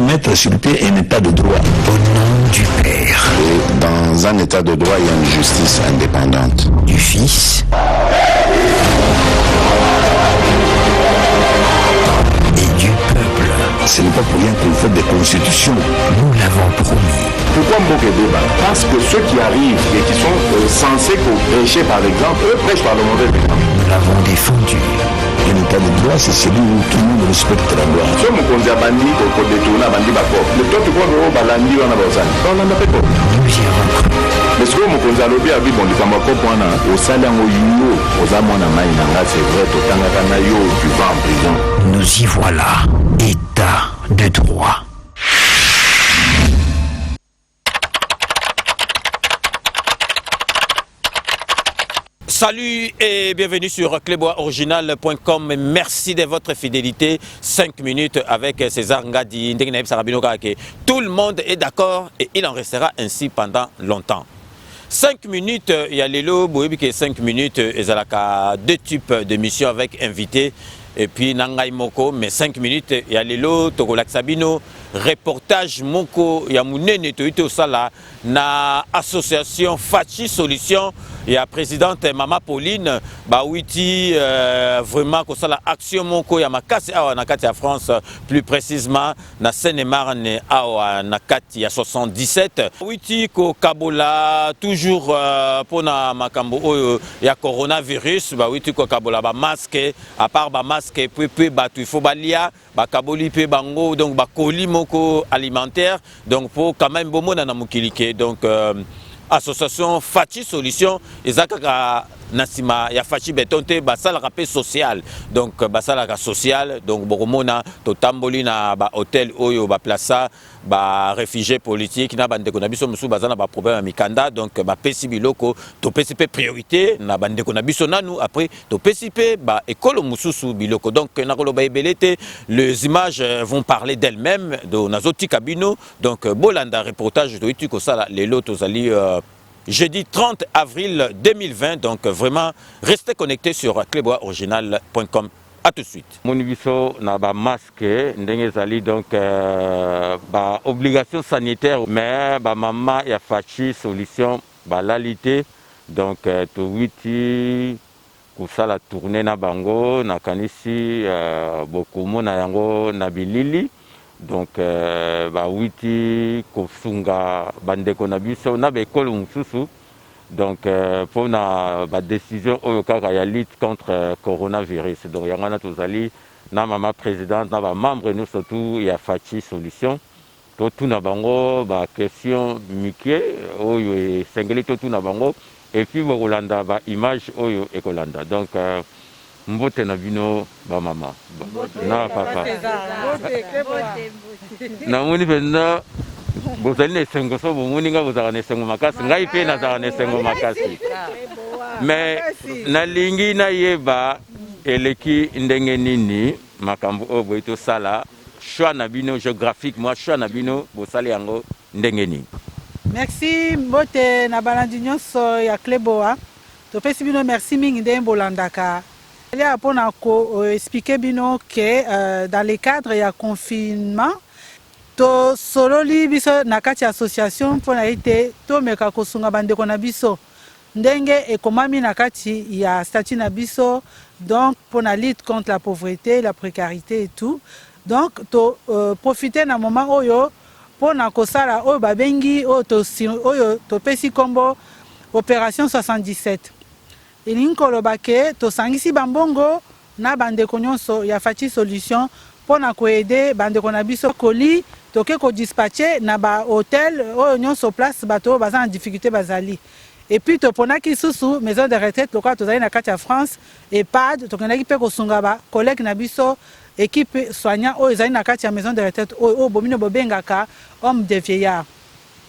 Mettre sur pied un état de droit. Au nom du Père. Et dans un état de droit, il y a une justice indépendante. Du Fils. Et du peuple. Ce n'est pas pour rien qu'on fait des constitutions. Nous l'avons promis. Pourquoi Mboké débat? Parce que ceux qui arrivent et qui sont censés prêcher par exemple, eux prêchent par le mauvais exemple. Nous l'avons défendu. Un état de droit, c'est celui où tout le monde respecte la loi. Si on me bandi pour détourner bandi bako, le temps tu vois que balandi on a besoin. On n'en a pas. Nous y avons cru. Mais ce que mon konza lobi abi bon likamako pona au salango yo aux amona mai nanga c'est vrai to tangaka na yo tu vas en prison. Nous y voilà. État de droit. Salut et bienvenue sur cleboisoriginal.com. Merci de votre fidélité. 5 minutes avec César Ngadi. Tout le monde est d'accord et il en restera ainsi pendant longtemps. 5 minutes, il y a les lots, 5 minutes, il y a 2 types d'émissions avec invités. Et puis Nangai Moko, mais 5 minutes, il y a les lots, Togolak Sabino, reportage Moko, il y a Mounene Toito Sala, na association Fachi Solution, il y a présidente Mama Pauline, Bawiti, vraiment, que ça la action Moko, il y a Makasi Awa Nakati à France, plus précisément, na Seine-et-Marne Awa Nakati à 77. Bawiti, ko Kabola, toujours pour na Makambo, il y a coronavirus, Bawiti, ko Kabola, ba masque, à part ba masque, puis il faut balia, ba kaboli pe bango, donc ba colis moko alimentaire, donc pour quand même bon na mukilike, donc association Fachi Solution, ezaka nasima ya Fachi betonte basala rapé social, donc basala social, donc boromona to tamboli na ba hôtel oyo ba plaça ba réfugiés politiques na bande ko na biso musu bazana ba problème mikanda, donc ba pesi biloko to pesi priorité na bande ko na biso nanu, après to pesi ba école mususu biloko, donc na ko ba ebelete, les images vont parler d'elles-mêmes do nazoti kabino, donc bolanda reportage do itu ko sala les lotos ali jeudi 30 avril 2020, donc vraiment restez connectés sur cleboisoriginal.com. A tout de suite. Mon biso na ba masque ndenge zali, donc ba obligation sanitaire, mais ba mama ya Fachi Solution ba lalité, donc to witi kusala tourner na bango na kanisi bokumo na yango na bilili. Donc ba witi kosunga bandeko na biso na ba école mususu, donc pour na ba décision oyo kaka ya lutte contre coronavirus, donc yangana tozali na mama présidente na ba membre nous surtout ya Fachi Solution to tuna bango ba question mike oyo e sengeli to tuna bango, et puis bokolanda ba image oyo ekolanda, donc mbote na bino ba mama na papa na moni penda bozali na esengo, so bomoni nga bozala na esengo makasi, ngai mpe nazala na esengo makasi, mais nalingi nayeba eleki ndenge nini makambo oyo boyi tosala choix na bino géographique, moi choix na bino bosali yango ndenge nini. Merci mbote na balandi nyonso ya Kleboa, topesi bino merci mingi nde bolandaka. Il y a pour expliquer bino que dans le cadre ya confinement to sololi biso na kati association pour na ite to meka kosunga bandeko na biso ndenge ekomami na kati ya statut na biso, donc pour la lutte contre la pauvreté, la précarité et tout, donc to profiter na moment oyo pour na kosala oyo babengi oyo to pesi kombo opération 77. Il koloba ke to sangisi bambongo na bandeko nyonso ya Fachi Solution pona ko aider bandeko na biso koli toke ko dispatcher na ba hôtel oyo nyonso place bato baza en difficulté bazali. Et puis to pona ki susu maison de retraite lokwa to zali na kati ya France EHPAD to kenaki pe ko sunga ba collègue na biso équipe soignant oyo zali na kati ya maison de retraite oyo bomino bobengaka homme de vieillard.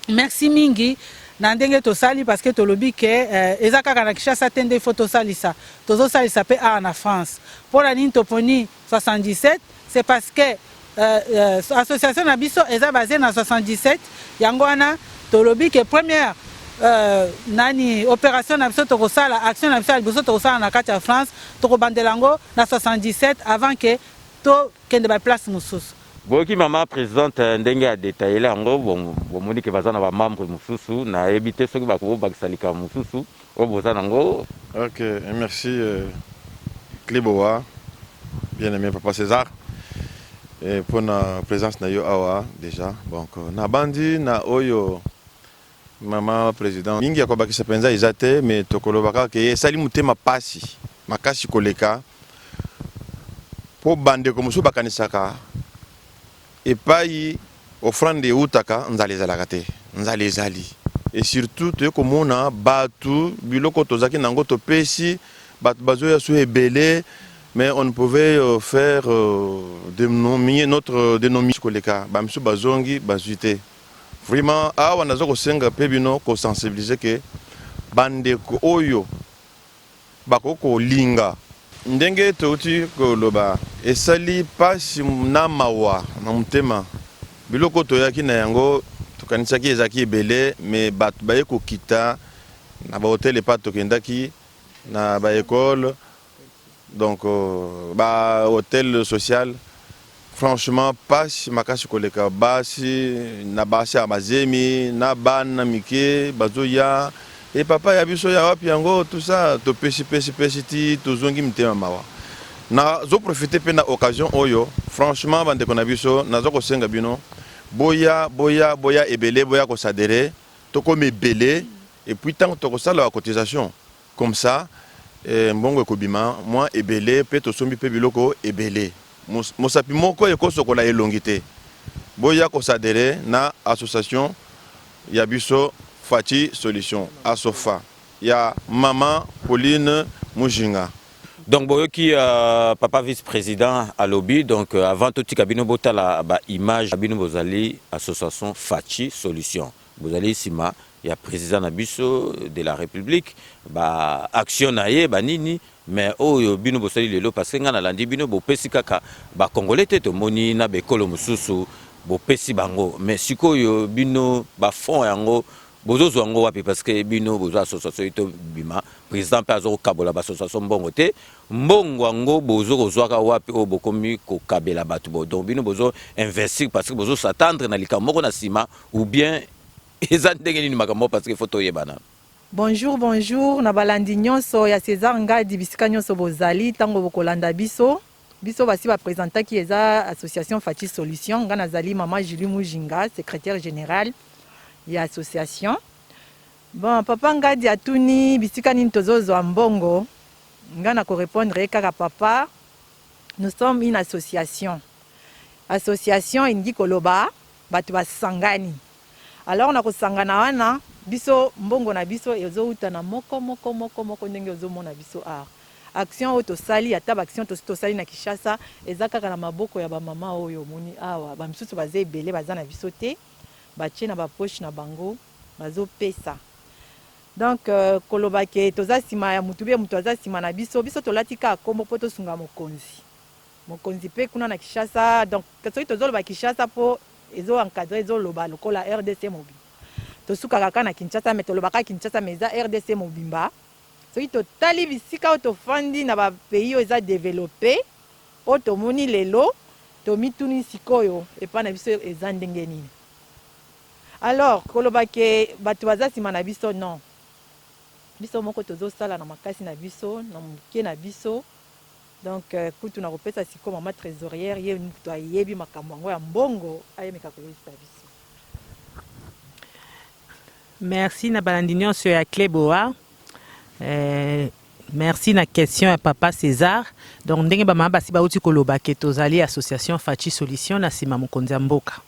Merci mingi. Nandenge to sali parce que to lobi ke ezaka kana Kinshasa tende photo salisa tozo salisa pe en France pour la ligne toponi 77, c'est parce que association na biso eza basée na 77 yango wana tolobi ke première nani opération na biso tokosala action na biso biso tokosala na kati ya France tokobandela yango na 77 avant que tokende ba place mosusu. Boki mama présidente ndenge ya détaillé yango bomoni ke baza na ba membre mosusu na ebité soki bakobakisa likambo mosusu o boza nango. Ok, merci Cléboa, bien aimé Papa César, et pour la présence na yo awa déjà. Donc na bandi na oyo Maman président mingi ya kobakisa penza izate mais tokolobaka ke sali mutema pasi makasi koleka po bande ko musu bakanisaka epai offrande utaka nzali zalaka te nzali ezali et surtout to komona batu biloko tozaki nango topesi batu bazoya so ebele mais on ne pouvait faire dénominer notre dénomination koleka ba musu bazongi bazuite. Vraiment, on a ko sensibiliser que bande ko oyo bakoko linga ndenge toti ko loba esali pasi na mawa na mutema biloko to yaki na yango tokanisa ki ezaki ebele mais batu baye ko kita na ba hotel pa tokendaki na ba école donc ba hôtel social. Franchement, pas makasi koleka basi na basi amazemi na bana mike bazoya et papa ya biso ya wapi yango tout ça to pesi ti to zongi mtema mawa na zo profiter pe na occasion oyo franchement bande ko na biso na zo ko senga bino boya ebele boya ko sadere to ko mebele et puis tant to ko sala la cotisation comme ça mbongo ekobima moi ebele pe to sombi pe biloko ebele. Mosapi moko ekosokola elongité boya kosadere na association ya biso Fachi Solution Asofa ya maman Pauline Mujinga. Donc boyoki papa vice-président à lobby donc avant tout kabino botala ba image kabino bozali association Fachi Solution bozali sima ya président na biso de la République ba action na ye ba nini mais oyo bino bosali lelo parce que ngana landi bino bopesi kaka ba congolais te to moni na bekolo mususu bopesi bango mais sikoyo bino ba fond yango bozozo yango wapi parce que bino bozo association ito bima président pe azo kabola ba association mbongo te mbongo yango bozo kozwaka wapi o bokomi ko kabela batu bo donc bino bozo investir parce que bozo s'attendre na likamoko na sima ou bien ezan ndenge nini makambo parce que photo yebana. Bonjour, bonjour. Na balandi nyonso ya César Ngadi bisika nyonso bozali tango bokolanda biso. Biso basi ba présenter qui eza association Fachi Solution ngana zali maman Julie Mujinga, secrétaire générale ya association. Bon, papa Ngadi atuni bisika nini tozozo mbongo. Ngana ko répondre kaka papa. Nous sommes une association. Association indi koloba batu basangani. Alors on a ko sangana wana biso mbongo na biso ezo utana moko ndenge ezo mona biso action auto sali ata action to sali na Kishasa ezaka na maboko ya ba mama oyo moni awa ba misusu baze ebele baza na biso te batie na ba poche na bango bazo pesa donc koloba ke toza sima ya mutu aza sima na biso to latika kombo poto sunga mokonzi pe kuna na Kishasa donc soki tozo ba Kishasa po ezo encadrer ezo loba lokola RDC mobile tosuka kaka na Kinshasa mais tolobaka Kinshasa mais eza RDC mobimba soki totali bisika to fandi na ba pays eza développé o tomoni lelo tomituni sikoyo epa na biso eza ndenge nini alors koloba ke batu baza sima na biso non biso moko tozosala na makasi na biso na muke na biso donc kutu na kopesa siko mama trésorière ye mutu ayebi makambo yango ya mbongo ayemeka koyebisa biso. Merci na balandi nyonso ya Cléboa. Merci na question ya papa César. Donc ndenge ba mama basi ba uti koloba ke tozali association Fachi Solution na sima mokonzi mboka.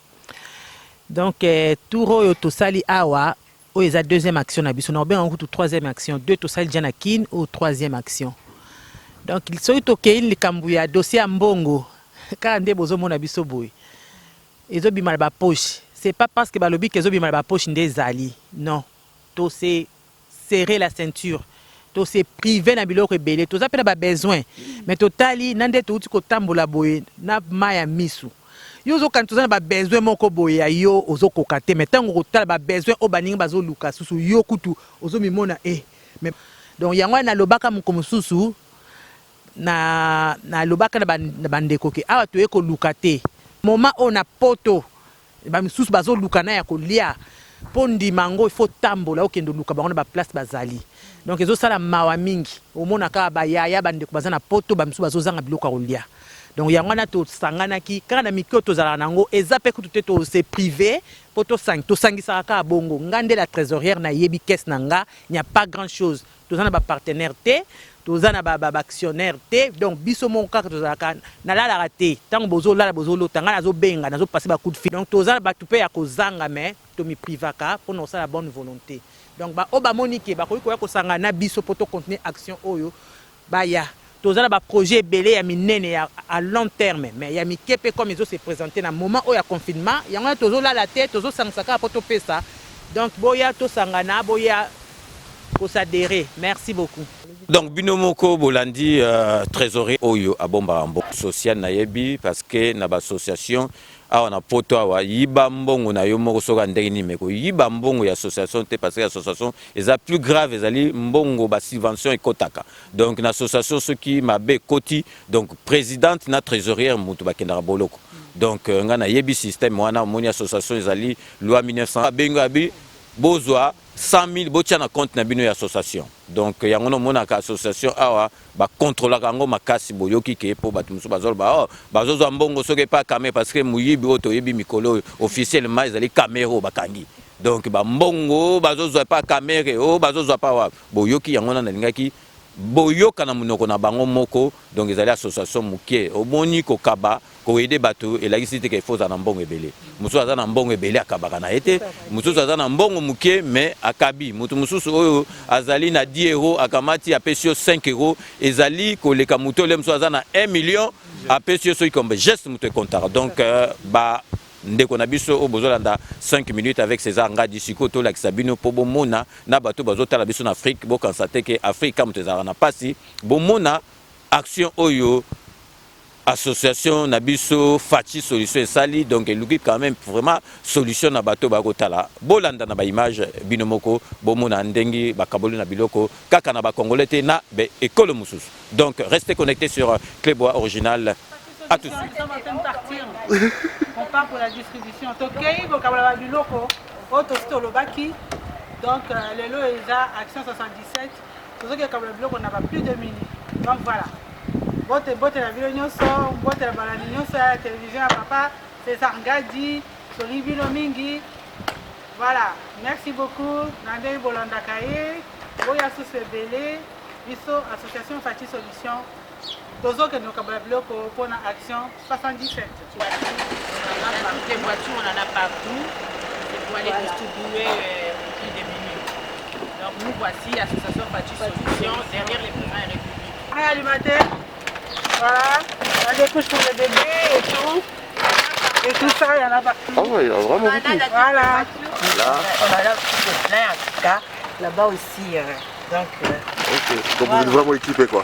Donc tout royo tosali awa o eza deuxième action na biso na bien en troisième action deux tosali jana kin au troisième action. Donc il soit toke il likambu ya dossier mbongo kala nde bozo mona biso boy. Ezo bimala ba poche. C'est pas parce que balobi kezo bimala ba poche nde zali. Non. To se serrer la ceinture. To se priver na biloko ebele. To zapela ba besoin. Mais totali nande to uti ko tambola boy na maya misu. yo ozokani toza na babesoin moko boye ya yo ozokoka te mais ntango okotala babesoin oyo baningi bazoluka susu yo kutu ozomimona mais donc yango wana nalobaka moko mosusu nalobaka na bandeko ke awa toye koluka te moment oyo na poto bamisusu bazoluka na ya kolia mpo ndima yango ifo tambola okende oluka bango na baplace bazali donc ezosala mawa mingi omona kaka bayaya bandeko baza na poto bamisusu bazozanga biloko ya kolia donc yango wana tosanganaki kaka na mikio tozalaka nango eza mpe kutu te tose privé mpo tosangisaka kaka bongo nga nde la trésorière nayebi kese na nga il n'y a pas grand chose toza na bapartenaire te toza na baactionnaire te donc biso moko kaka tozalaka nalalaka te ntango bozolala bozolota nga nazobenga nazopase bacoup de fil donc toza na bato mpe ya kozanga mais tomiprivaka mpo na kosala bonne volonté donc oyo bamoni ke bakoki koya kosanga na biso mpo tocontinue action oyo baya toza na baprojet ebele ya minene ya à long terme mais ya mike mpe comme ezose présente na moment oyo ya confinement yango wana tozolala te tozosangisaka mpo topesa donc boya tosangana boya kosadere. Merci beaucoup. Donc binomoko bolandi trésorier oyo abomba mbo social na yebi parce que na ba association awa na poto awa yiba mbongo na yo moko soka ndenge ni meko yiba mbongo ya association te parce que association eza plus grave ezali mbongo ba subvention ekotaka donc na association ceux qui mabe koti donc présidente na trésorière mutu bakenda boloko donc nga na yebi système wana moni association ezali loi 1900 benga bi bozwa 100 000 botia na compte na bino ya association donc yango no mona ka association awa ba contrôler kango makasi boyoki ke po batu musu bazol ba bazozwa mbongo soke pa kamé parce que muyibi oto yebi mikolo officiellement ezali caméra bakangi donc ba mbongo bazozwa pa caméra bazozwa pa wa boyoki yango na lingaki boyoka na munoko na bango moko donc ezali association mukie omoni ko kaba ko aider bato elakisi te ke foza na mbongo ebele musu aza na mbongo ebele akabaka na ete musu aza na mbongo mukie mais akabi mutu mususu oyo azali na 10 euros akamati apesio 5 euros ezali koleka mutu le musu aza na 1 million apesio so ikombe geste mutu kontara donc ba ndeko na biso o bozolanda 5 minutes avec César Ngadi sikoto la kisabino po bomona na bato bazotala biso na Afrique bo constate que Afrique comme tezara na pasi bomona action oyo association na biso Fachi solution sali donc eluki quand même vraiment solution na bato bakotala bolanda na ba image binomoko bomona ndengi bakaboli na biloko kaka na ba congolais te na be ekolo mususu donc restez connectés sur Clébois Original. À tout de suite. On part pour la distribution. Tokei, Bokabala Biloko, Otosto Lobaki. Donc, les lots est à Action 77. Pour ceux qui ont on n'a pas plus de minutes. Donc voilà. Bote la Vilogno sort, bote la Balanigno sort à la télévision à papa. César Ngadi, Solibino Mingi. Voilà. Merci beaucoup. Nandé Bolandakaye, Boya Sousebele, Bisso, Association Fachi Solution. Tozo que nous avons pour la action 77. Des voitures, on en a partout. Et pour aller distribuer au prix des minutes. Donc nous voici, Association Fachi Solution, derrière les présidents et républiques. Rien alimentaire, voilà, il y a des couches pour les bébés et tout. Et tout ça, il y en a partout. Ah ouais, il y a vraiment beaucoup. Voilà. Là, on a là plein en tout cas. Là-bas aussi. Donc, ok, donc vous êtes vraiment équipés quoi.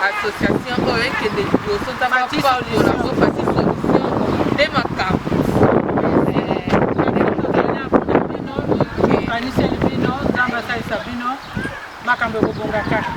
association oyo ekende liboso ntango akoliola po Faci Solution nde makambo aniseli bino nzambe asalisa bino makambo ekobonga kaka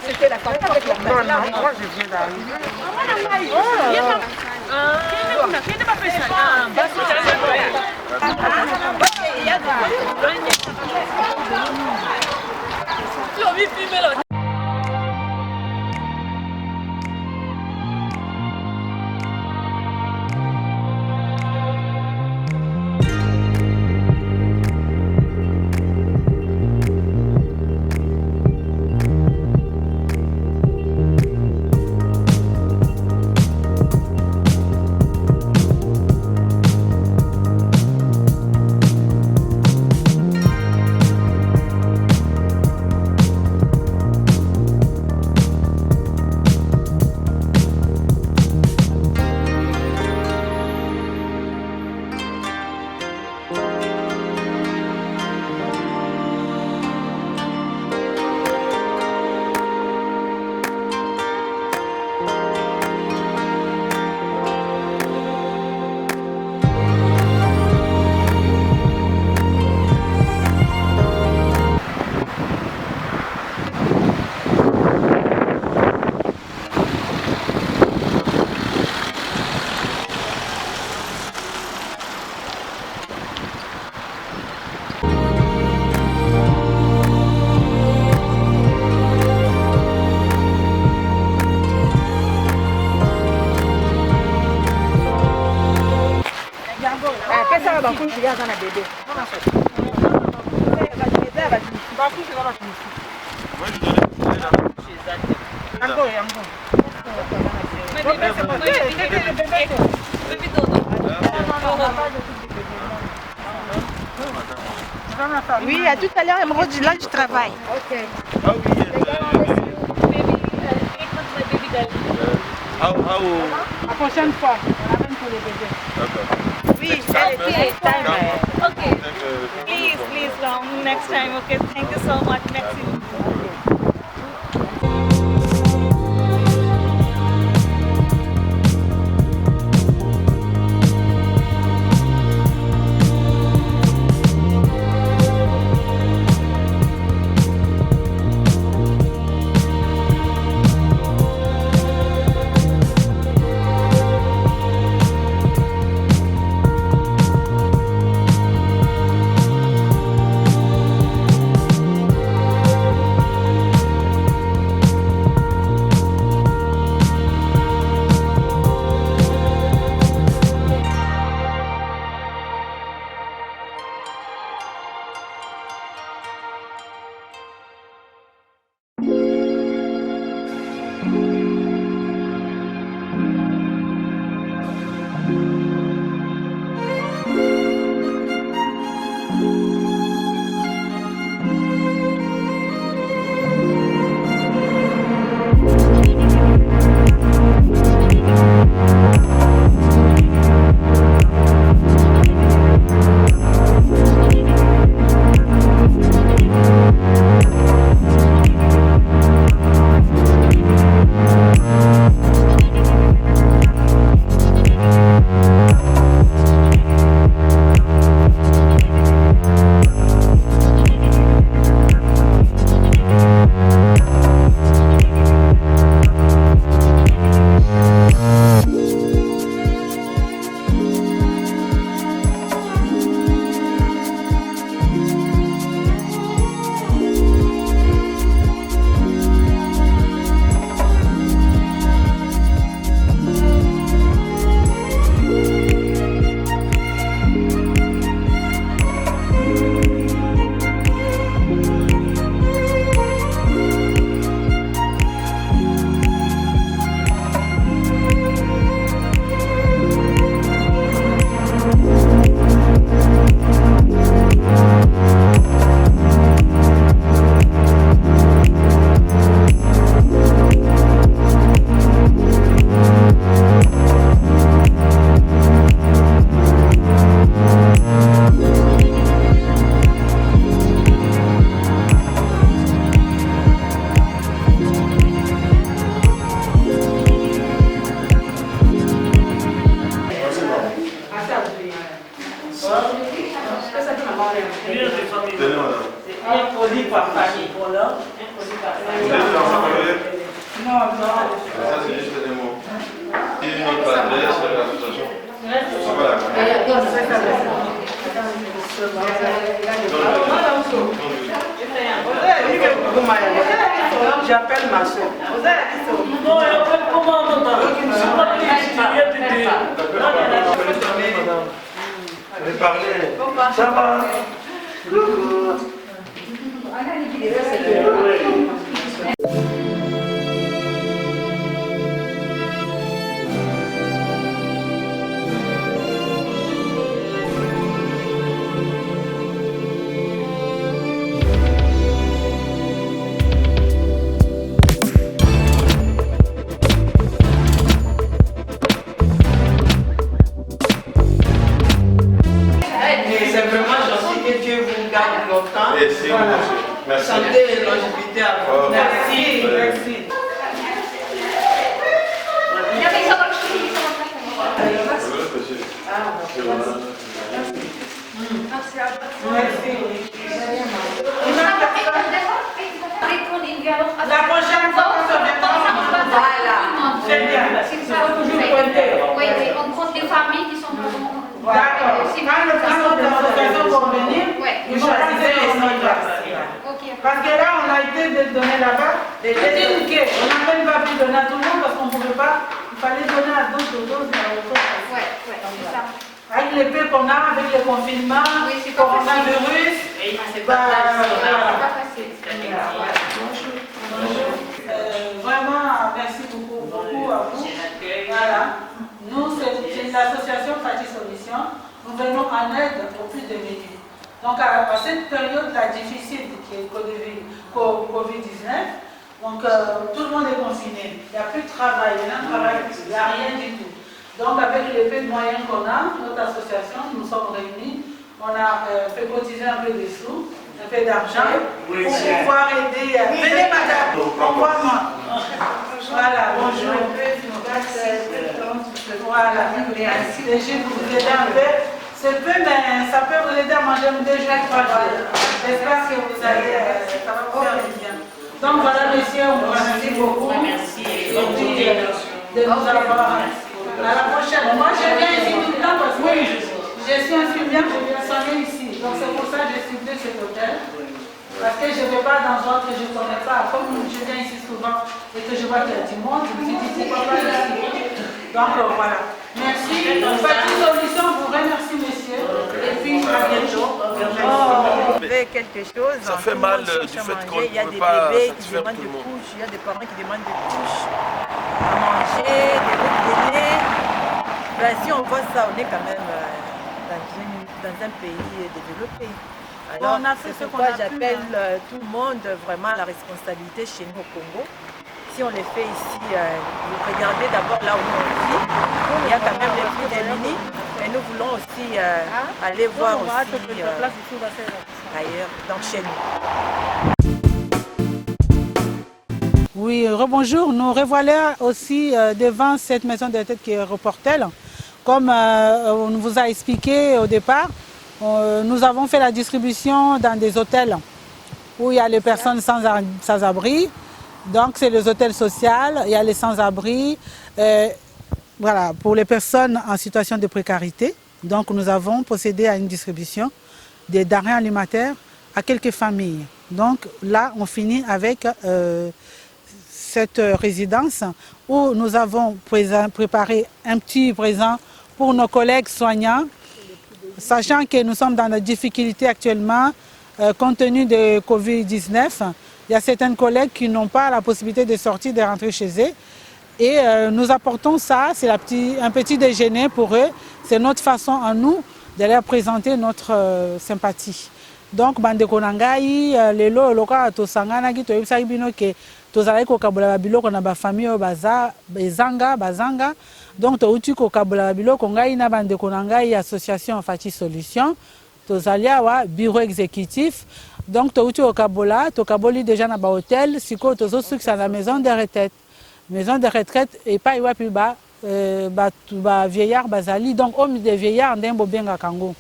C'était la campagne avec la main. Moi, je viens d'arriver. ça va coucher là dans la bébé. Oui, à tout à l'heure, là du travail. Ok. Ah oui. La prochaine fois, on amène pour les bébés. D'accord. Oui, next time. Okay. Please, next time. Okay, thank you so much. Merci. Un produit par famille. Voilà. Un produit par famille. Non, non. Ça, c'est juste des mots. Et notre adresse, l'association. J'appelle ma soeur. Non, elle appelle comment, maman? Allez parler. Ça va? Coucou. C'est vraiment gentil que Dieu vous garde longtemps. Merci, voilà. Merci. Santé et longévité à vous. Merci. Merci. La prochaine fois, on se verra. Voilà. C'est bien. Il faut toujours pointer. Oui, on compte les familles qui sont vraiment. D'accord. Quand notre association va venir, ils vont passer les noms parce que là, on a été donné là-bas des tickets. On n'a même pas pu donner à tout le monde parce qu'on ne pouvait pas. Il fallait donner à d'autres, à autres. Oui, c'est ça. Avec l'épée qu'on a, avec le confinement, coronavirus. C'est pas facile. Vraiment, merci beaucoup à vous. Voilà. Nous, c'est l'association Fati Solution. Nous venons en aide aux plus démunis. Donc, à cette période-là difficile qui est Covid-19, donc tout le monde est confiné. Il n'y a plus de travail, il n'y a rien du tout. Donc, avec les peu de moyens qu'on a, notre association, nous sommes réunis. On a fait cotiser un peu de sous, un peu d'argent pour pouvoir aider. Venez, madame, envoie-moi. Voilà, bonjour. Voilà, merci. Je vous aider un peu. C'est peu, mais ça peut vous aider à manger déjà 3 jours. J'espère que vous allez, ça va vous faire du bien. Donc voilà, monsieur, on vous remercie beaucoup. Merci. De nous avoir. À la prochaine. Moi, je viens ici tout le temps parce que je suis infirmière, je viens soigner ici. Donc c'est pour ça que j'ai ciblé cet hôtel. Parce que je ne vais pas dans d'autres que je ne connais pas. Comme je viens ici souvent et que je vois qu'il y a du monde, je me dis pourquoi pas ici. Donc voilà. Merci. Fati Solution vous remercie, monsieur. Et puis à bientôt. Quelque chose. Ça fait mal du fait qu'on ne peut pas satisfaire tout le monde. Il y a des parents qui demandent des couches à manger, des repas. Ben, si on voit ça, on est quand même dans un pays développé. Alors, c'est pourquoi j'appelle tout le monde vraiment à la responsabilité chez nous au Congo. Si on les fait ici, vous regardez d'abord là où on vit, il y a quand même les plus démunis, mais nous voulons aussi aller voir aussi ailleurs, donc chez nous. Oui, rebonjour. Nous revoilà aussi devant cette maison de retraite qui est Reportel. Comme on vous a expliqué au départ, nous avons fait la distribution dans des hôtels où il y a les personnes sans abri. Donc c'est les hôtels sociaux, il y a les sans-abri, voilà, pour les personnes en situation de précarité. Donc nous avons procédé à une distribution des denrées alimentaires à quelques familles. Donc là, on finit avec cette résidence où nous avons préparé un petit présent pour nos collègues soignants, sachant que nous sommes dans la difficulté actuellement compte tenu de Covid-19. Il y a certains collègues qui n'ont pas la possibilité de sortir, de rentrer chez eux. Et nous apportons ça, c'est un petit déjeuner pour eux. C'est notre façon à nous de leur présenter notre sympathie. Donc, bandeko nangai, lelo loka tosangana ki toyebisaki bino ke tozalaki kokabola biloko na ba famille oyo bazanga. Donc touti kokabola biloko ngai na bandeko nangai association Fati Solution. Tozali awa bureau exécutif. Donc touti kokabola, tokaboli déjà na ba hôtel, siko tozo sukisa na maison de retraite. Maison de retraite et pas iwapi ba vieillard bazali. Donc homme de vieillard ndembo benga kango.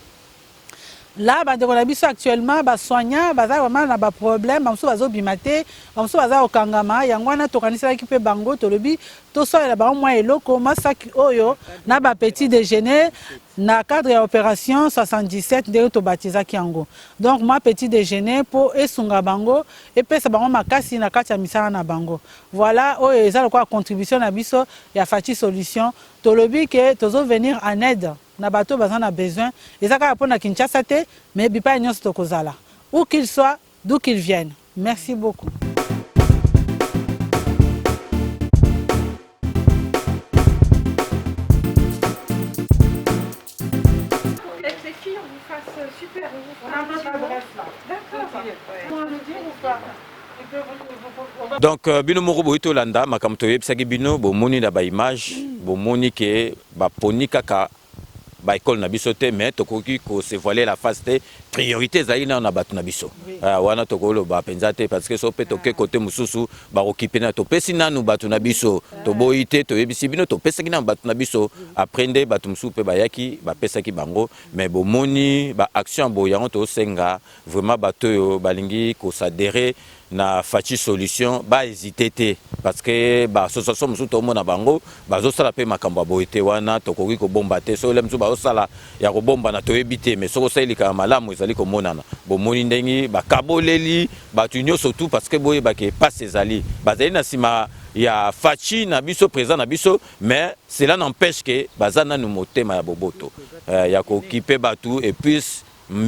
Là, actuellement, les soignants ont des problèmes, ils ont des bimate, ils ont des okangama, ils ont des bango, ils ont des petit déjeuner, dans le cadre de l'opération 77 de l'Otobatizaki. Donc, moi, petit déjeuner pour Esunga Bango, et puis ça va makasi na kati ya misala na bango. Voilà, ça la contribution à biso ya Fati Solution. Tolobi que tozo venir en aide. Na bato bazan a besoin. Et ça pour na Kinshasa te, mais bipa nyos tokozala. Où qu'ils soient, d'où qu'ils viennent. Merci beaucoup. Super, on a notre adresse là. D'accord. Comment le dire ou pas? Donc bino moko boito landa makamto yebisaki bino bomoni na ba image bomoni ke ba poni kaka ba école na biso te mais tokoki ko se voiler la face te priorité zali na batu na biso wana tokolo ba penza te parce que so pe toke côté mususu ba occuper na to pesi nanu batu na biso to boite to yebisi bino to pesaki na batu na biso aprendre batu mususu pe bayaki ba pesaki bango mais bomoni ba action boyango to senga vraiment bato yo balingi ko s'adhérer na Fati Solution ba hésiter te parce que ba association mususu to mona bango bazo sala pe makambo boite wana tokoki ko bomba te so lemsu ba sala ya ko bomba na to ebite mais soko sali ka malamu ezali ko monana bomoni ndengi ba kaboleli batu nyoso tout parce que boye ba ke pas ezali bazali na sima il y a Fachi Nabiso présent Nabiso, mais cela n'empêche que Bazana nous motema ya boboto. Il y a occupé Batou et puis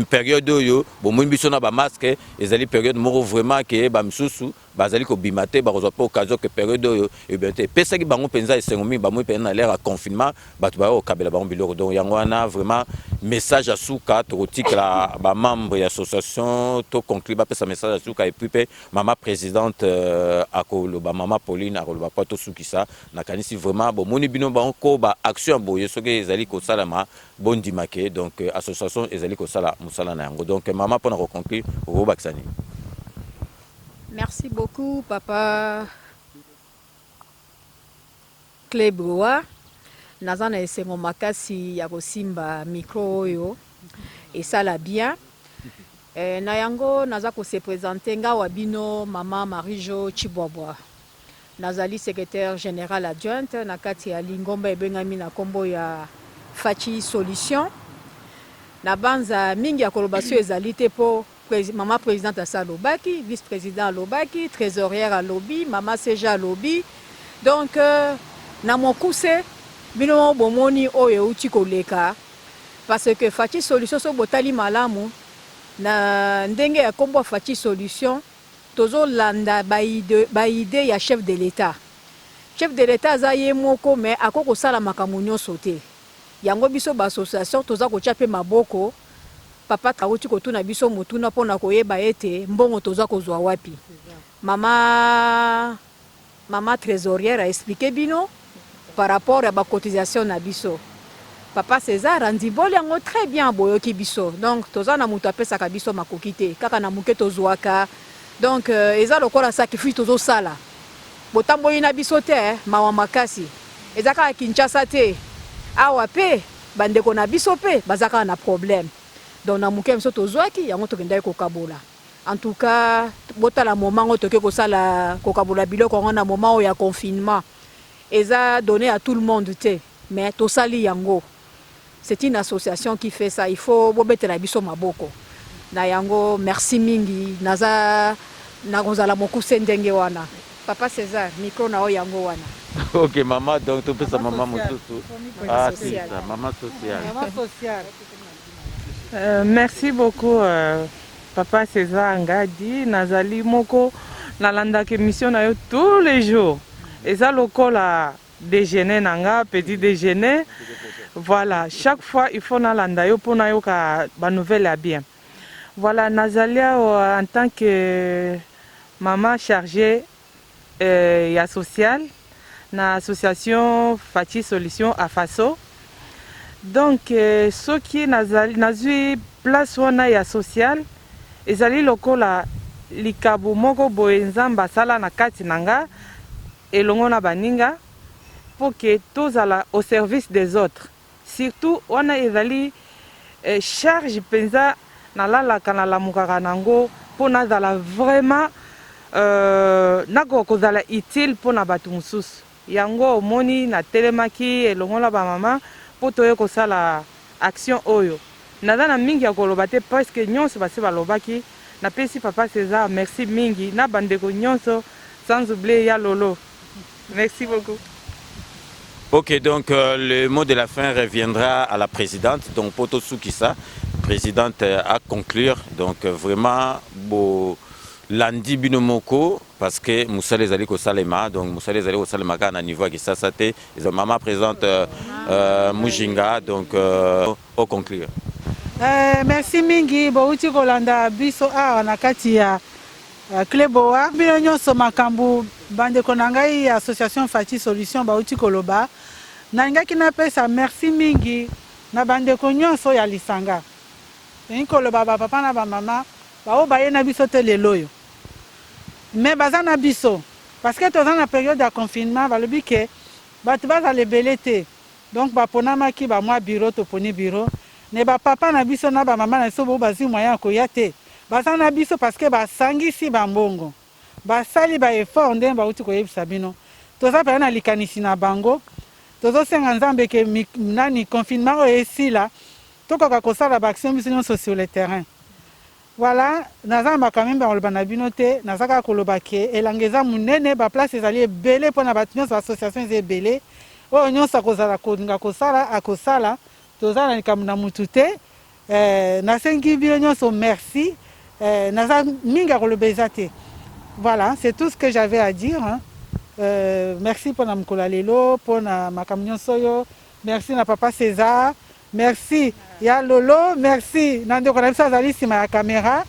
période yo bon mon biso na ba masque ezali période moko vraiment que ba msusu bazali ko bimate ba rezopa occasion que période yo et bien te pesa ki bango penza esengomi ba mo pe na l'air à confinement batu ba o kabela ba biloko donc yango wana vraiment message à souka totique la ba membre association to conclu ba pesa message à souka et puis maman présidente akolo ba maman Pauline akolo ba to soukisa na kanisi vraiment bon moni bino ba ko ba action boye soke ezali ko salama bon dimake donc association ezali ko sala musala na yango donc maman pour na conclure au Baksani. Merci beaucoup papa Kleboa. Nazana esengo makasi ya kosimba micro oyo et ça la bien. Na yango naza ko se présenter nga wabino mama Marijo Chibwabwa. Nazali secrétaire général adjointe na kati ya Lingomba ebengami na kombo ya Fachi Solution. Na banza mingi ya kolobasio ezali te po maman présidente à Lobaki, vice-président à Lobaki, trésorière à Lobi, maman Seja à Lobi. Donc na mon cousé bino bomoni oyo uti koleka parce que Fachi Solution so botali malamu na ndenge ya kombo Fachi Solution tozo landa ba idée ya chef de l'État. Chef de l'État za ye moko mais akoko sala makambo nyonso te. Yango biso ba association toza ko chape maboko papa kauti ko tuna biso mutuna pona koyeba ete mbongo toza ko zwa wapi. Mama trésorière a expliqué bino par rapport à la cotisation na biso. Papa César andiboli yango très bien boyoki biso. Donc toza na mutu apesa ka biso makokite kaka na muke tozwaka. Donc eza lokola sacrifice tozo sala. Botamboyi na biso te mawa makasi. Ezaka Kinshasa te. Awa pe bandeko na biso pe bazaka na problème. Donc na muke biso tozwaki yango tokenda ko kabola. En tout cas, botala moment où toke ko sala ko kabola biloko na moment ya confinement. Eza donné à tout le monde te mais to sali yango. C'est une association qui fait ça. Il faut bobetela biso maboko. Na yango merci mingi naza na gonzala mokuse ndenge wana. Papa César, micro na o yango wana. OK maman, donc tu peux sa maman mosusu. Ah c'est ça, maman sociale. Maman sociale. Merci beaucoup papa César Ngadi nazali moko nalanda ke mission na yo tous les jours. Eza lokola déjeuner nanga, petit déjeuner. Voilà, chaque fois il faut nalanda yo pona yo ka ba nouvelle à bien. Voilà, Nazalia en tant que maman chargée et sociale na association Fachi Solution à Faso. Donc ce qui nazui place wana ya social ezali lokola likabu moko boenzamba sala na kati nanga elongo na baninga pour que tous ala au service des autres. Surtout on a ezali charge penza na la kanala mukaka nango pour nazala vraiment nako kozala utile pour na batu mususu. Yango moni na telemaki elongo la ba mama pour toye kosala action oyo. Nazana mingi ya koloba te parce que nyonso basi balobaki na pesi papa César merci mingi na bandeko nyonso sans oublier ya Lolo. Merci beaucoup. OK, donc le mot de la fin reviendra à la présidente, donc Poto Soukissa, présidente à conclure. Donc vraiment, beau lundi binomoko, parce que Moussa les allait au Salema, donc Moussa les allait au Salema à niveau qui s'assate. Ils ont maman présente Mujinga, donc au conclure. Merci mingi, Bouti Kolanda, Biso A, Nakati ya Kleboa, Binyo Somakambu, Bande Konangai, Association Fachi Solution, Bouti Koloba. Nanga kinapesa merci mingi na bande konyoso ya lisanga. Koloba papa na ba mama ba o baye na biso te leloyo. Mais bazana biso parce que toza na période de confinement ba lobi ke batu baza lebelete. Donc ba ponama ki ba mwa bureau to poni bureau. Ne ba papa na biso na ba mama na so bo bazi moyen ko yate. Bazana biso parce que ba sangisi ba mbongo. Ba sali ba effort ndem ba uti ko yebisa bino. Toza pa na likanisi na bango. Tozo senga nzambe ke nani confinement ici là tokoka kosala ba action biso sur le terrain. Voilà, naza makamembe oloba na bino te, nazaka koloba ke elangeza munene ba place ezali ebele pona batinyo ba association eze ebele. Oyo nyonso akozala kolinga kosala akosala, tozala likambo na mutu te. Nasengi bino nyonso merci. Naza minga koloba eza te. Voilà, c'est tout ce que j'avais à dire. Hein. Merci pour Namkola Lelo, pour makambo nyonso yo. Merci na papa César. Merci ya Lolo, merci nande ko na biso azali sima ya caméra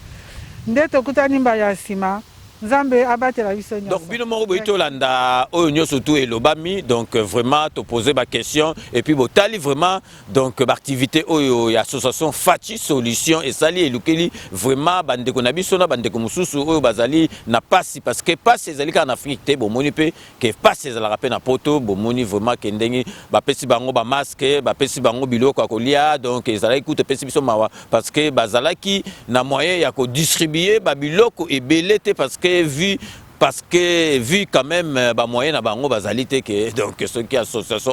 nde tokutani mba ya sima Nzambe abatela biso nyonso. Donc bino moko boito landa oyo nyonso tout elobami donc vraiment te poser ma question et puis botali vraiment donc l'activité oyo ya association Fachi Solution et sali elukeli vraiment bande ko na biso na bande ko mususu oyo bazali na pasi parce que pasi ezali ka en Afrique te bomoni pe que pasi ezala rappel na poto bomoni vraiment ke ndengi ba pesi bango ba masque ba pesi bango biloko akolia donc ezala écoute pesi biso mawa parce que bazala ki na moyen ya ko distribuer ba biloko ebele te parce que vu quand même ba moyen na bango bazalité que donc ce qui association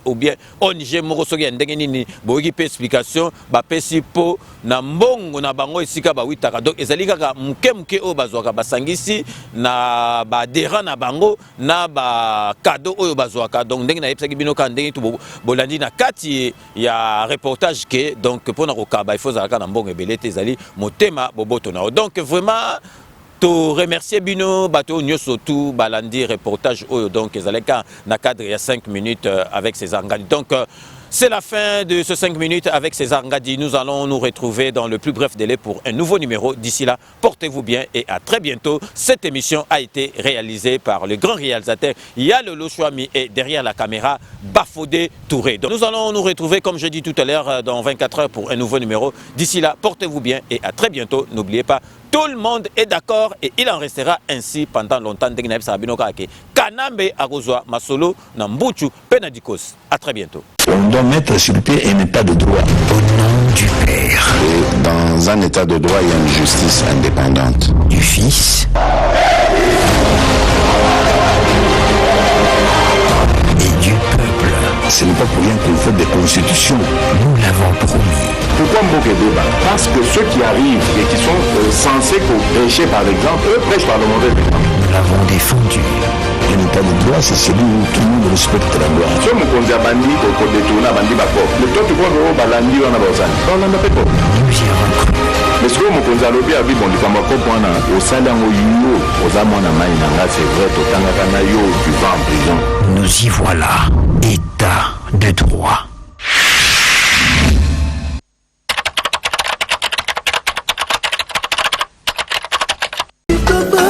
ou bien ONG moko soki ya ndenge nini boki pe explication ba pesi po na mbongo na bango esika ba witaka donc ezali kaka muke o bazwaka basangisi na ba adhérent na bango na ba cadeau oyo bazwaka donc ndenge na yebisaki bino ka ndenge tu bolandi na kati ya reportage que donc pona kokaba il faut zalaka na mbongo ebele te ezali motema boboto na donc vraiment to remercier bino bato nyoso tout balandi reportage oyo donc ezaleka na cadre il y a 5 minutes avec César Ngadi. Donc c'est la fin de ce 5 minutes avec César Ngadi. Nous allons nous retrouver dans le plus bref délai pour un nouveau numéro. D'ici là, portez-vous bien et à très bientôt. Cette émission a été réalisée par le grand réalisateur Yalolo Chouami et derrière la caméra Bafodé Touré. Donc nous allons nous retrouver comme je dis tout à l'heure dans 24 heures pour un nouveau numéro. D'ici là, portez-vous bien et à très bientôt. N'oubliez pas, tout le monde est d'accord et il en restera ainsi pendant longtemps. Kanambe Arozwa Masolo Nambuchu Penadikos. À très bientôt. On doit mettre sur pied un état de droit. Au nom du Père, Et dans un état de droit, il y a une justice indépendante. du Fils et du peuple. Ce n'est pas pour rien qu'on fait des constitutions. Nous l'avons promis. Pourquoi Mboké débat? Parce que ceux qui arrivent et qui sont censés prêcher par exemple, eux prêchent par le mauvais exemple. Nous l'avons défendu. Un état de droit, c'est celui où tout le monde respecte la loi. So mukonzi ya bandi ko détourner bandi bako. Le toi tu vois que balandi wana bazani. Balanda pe ko. Nous y avons cru. Mais ce que mukonzi alobi abi bon likamba ko pona osala ngo yo ozamo na mai na nga c'est vrai to tangaka na yo tu vas en prison. Nous y voilà. État de droit. Papa,